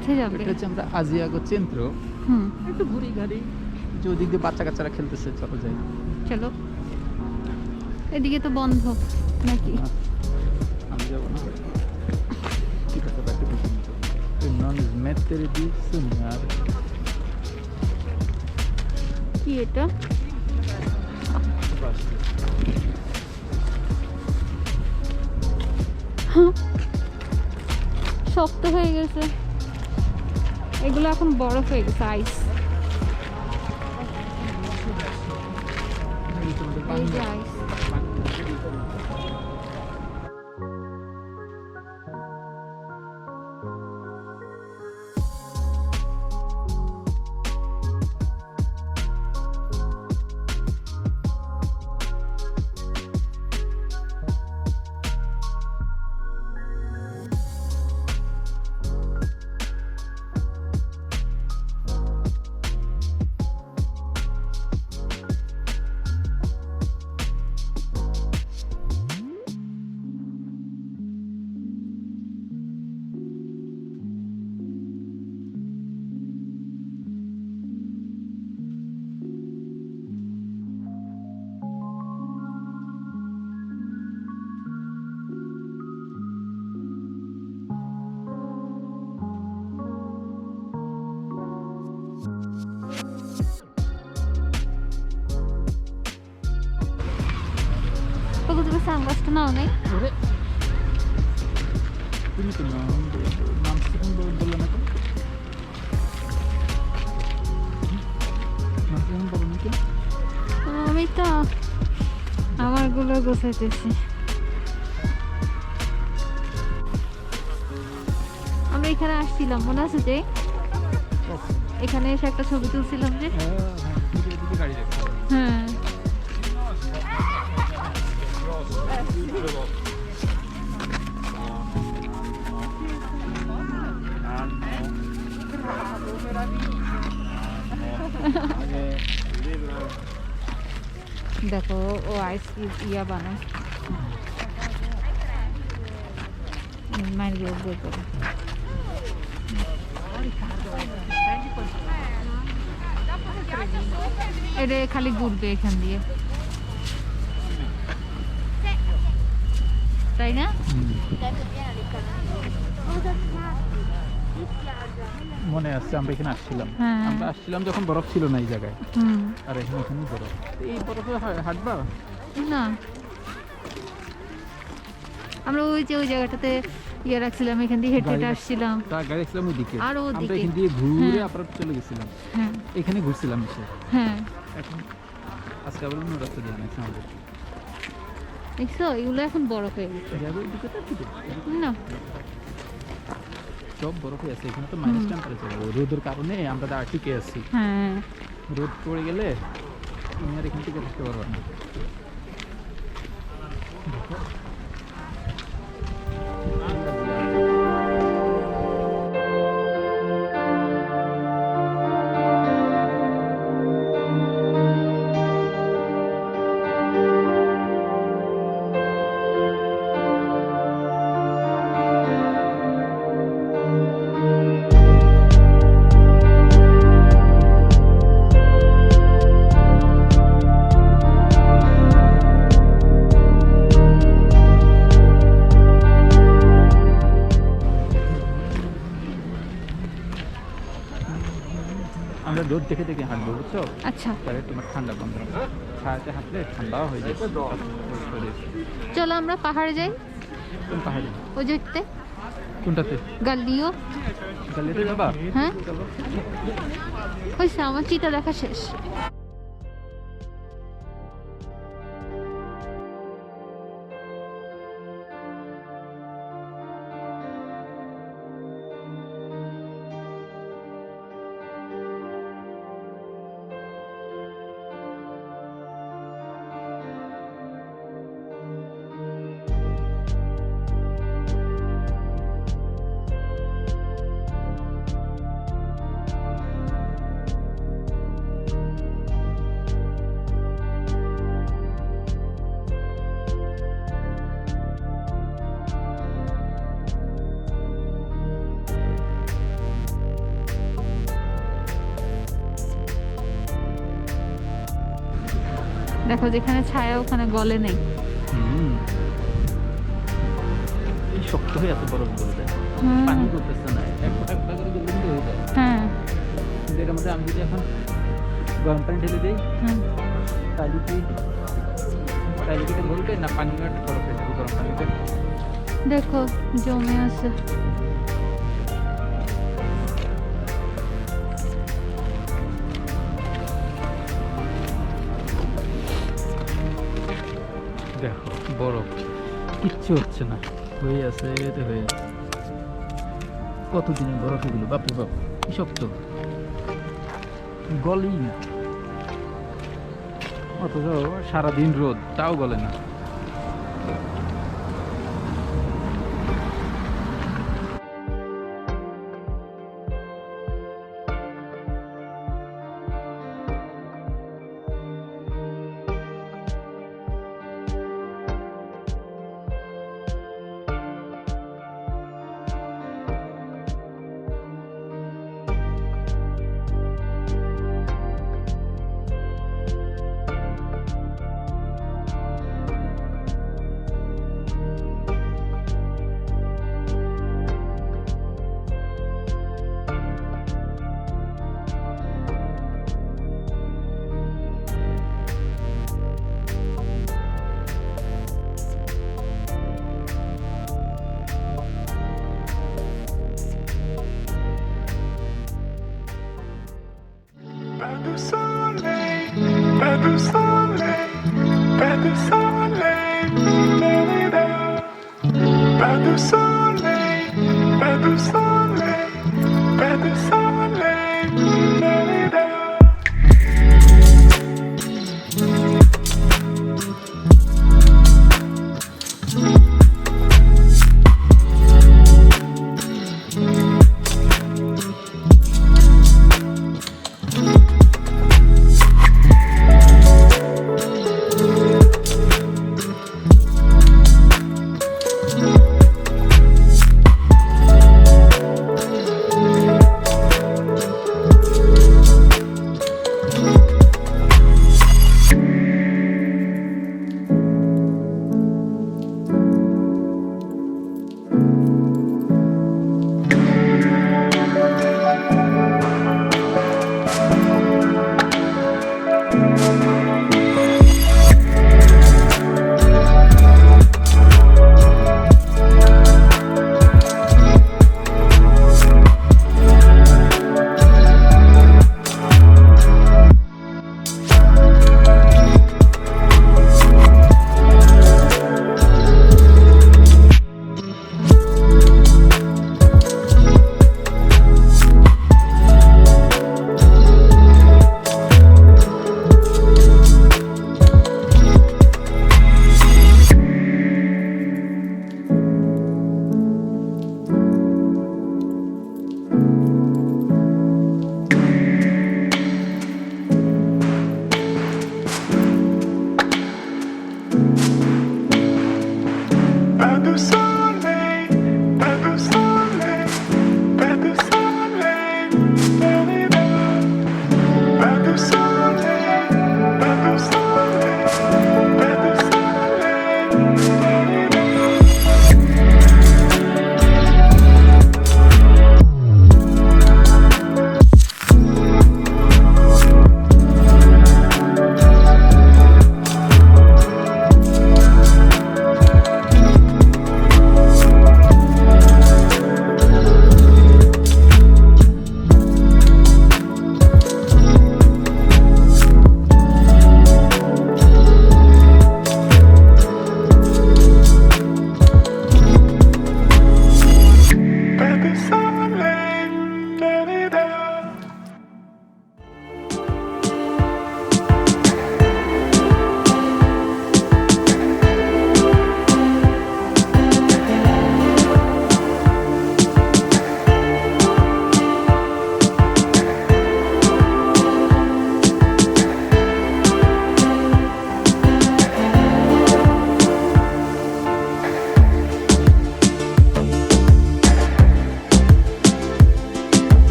কোথায় যাবে? এটা হচ্ছে আমরা আজিয়াগো centro একটু ঘুরি গাড়ি যে ওদিক দিয়ে বাচ্চা কাচ্চারা খেলতেছে, চলো যাই। চলো। এদিকে তো বন্ধ নাকি? আমি যাবো না, ঠিক আছে বাকি non smettere di sognare। কি এটা? শক্ত হয়ে গেছে এগুলো, এখন বরফ হয়ে গেছে, আইস। এই যে আইস। তুমি সানগ্লাসটা নাও নাই? তুমি তো নাম বললো না, আমি তো আমার গুলো গোছাইতেছি। আমরা এখানে আসছিলাম, মনে আছে যে এখানে এসে একটা ছবি তুলছিলাম যে। হ্যাঁ দেখো ও আইস ইয়া বানায়, মাইন্ড করে এটা খালি ঘুরবে এখান দিয়ে, তাই না? মনে আছে আমরা এখানে আসছিলাম, আমরা আসছিলাম যখন বরফ ছিল না এই জায়গায়, আর এখানে বরফ। এই বরফে হাঁটবা না? আমরা ওই যে ওই জায়গাটাতে ইয়ে রাখছিলাম, এখান দিয়ে হেঁটে হেঁটে আসছিলাম, গাড়ি রাখছিলাম ওইদিকে, আর আমরা এখান দিয়ে ঘুরে আবার চলে গেছিলাম। হ্যাঁ এখানে ঘুরছিলাম এসে। হ্যাঁ এখন আজকে আবার অন্য রাস্তা দিয়ে গেছে আমাদের। দেখছো এগুলো এখন বরফ হয়ে গেছে। না সব বরফ হয়ে আছে, এখানে তো মাইনাস টেম্পারেচার, রোদের কারণে আমরা আর টিকে আছি। হ্যাঁ রোদ পড়ে গেলে তুমি আর এখান থেকে থাকতে পারবে না। আমরা রোদ দেখে দেখে হাঁটবো, বুঝছো? আচ্ছা তাহলে তোমার ঠান্ডা বন্ধ হবে, ছায়াতে হাঁটলে ঠান্ডাও হয়ে যাবে। চলো আমরা পাহাড়ে যাই। কোন পাহাড়ে? ওই যেতে কোনটাতে? গালিও। গালিতে যাবা? হ্যাঁ চলো। হয়েছে, আমার চিতা দেখা শেষ। দেখো যেখানে ছায়া ওখানে গলে নেই। এই শক্ত হয়ে এত বরফ গলে যায়, পানি করতেছে না, একবার করে গলে কিন্তু হয়ে যায়। হ্যাঁ, কিন্তু এটার মধ্যে আমি যদি এখন গরম পানি ঢেলে দিই তাহলে কি এটা গলবে না পানি বরফ হয়ে যাবে গরম পানিতে? দেখো জমে আছে। দেখো বরফ কিচ্ছু হচ্ছে না, হয়ে আছে এতে হয়ে আছে। কতদিনের বরফ এগুলো, বাপরে বাপ কি শক্ত, গলেই না। অথচ সারাদিন রোদ, তাও গলে না। Pas de soleil, pas de soleil, pas de soleil, da-da-da. Pas de soleil, pas de soleil, pas de soleil, da-da-da.